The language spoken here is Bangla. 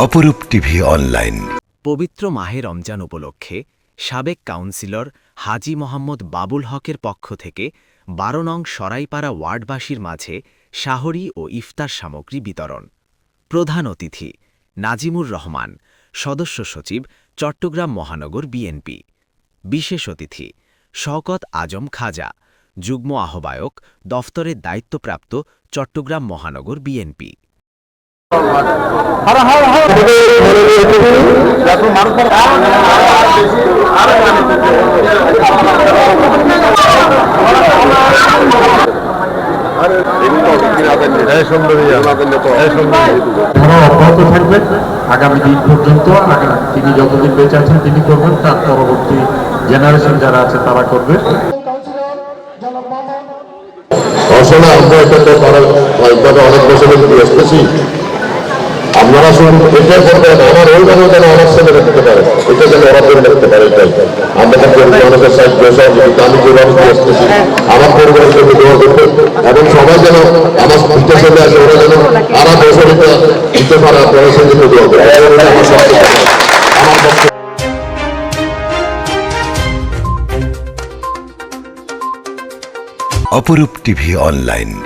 অপরূপ টিভি অনলাইন। পবিত্র মাহে রমজান উপলক্ষে সাবেক কাউন্সিলর হাজী মোহাম্মদ বাবুল হকের পক্ষ থেকে ১২ নং সরাইপাড়া ওয়ার্ডবাসীর মাঝে সাহরি ও ইফতার সামগ্রী বিতরণ। প্রধান অতিথি নাজিমুর রহমান, সদস্য সচিব, চট্টগ্রাম মহানগর বিএনপি। বিশেষ অতিথি শওকত আজম খাজা, যুগ্ম আহ্বায়ক, দফতরের দায়িত্বপ্রাপ্ত, চট্টগ্রাম মহানগর বিএনপি। অব্যাহত থাকবেন আগামী দিন পর্যন্ত। তিনি যতদিন বেঁচে আছেন তিনি করবেন, তার পরবর্তী জেনারেশন যারা আছে তারা করবে। আসলে আমরা এটা তো অনেক বছর আসতেছি। আপনারা শুনুন, এটা করবেন আমার ওইভাবে যেন আমার ছেলে রাখতে পারে, এটা যেন ওরা করে রাখতে পারে। এটাই আমাদের অনেকের সাইড বসে আমি যেভাবে দিয়ে আসতেছি আমার পরিবারের জন্য দোয়া করতে, এবং সবাই যেন আমার দিতে চলে আসে, ওরা যেন আরো বছর দিতে পারে, আপনারা সেই জন্য দোয়া করবে। আমার পক্ষে অপরূপ টিভি অনলাইন।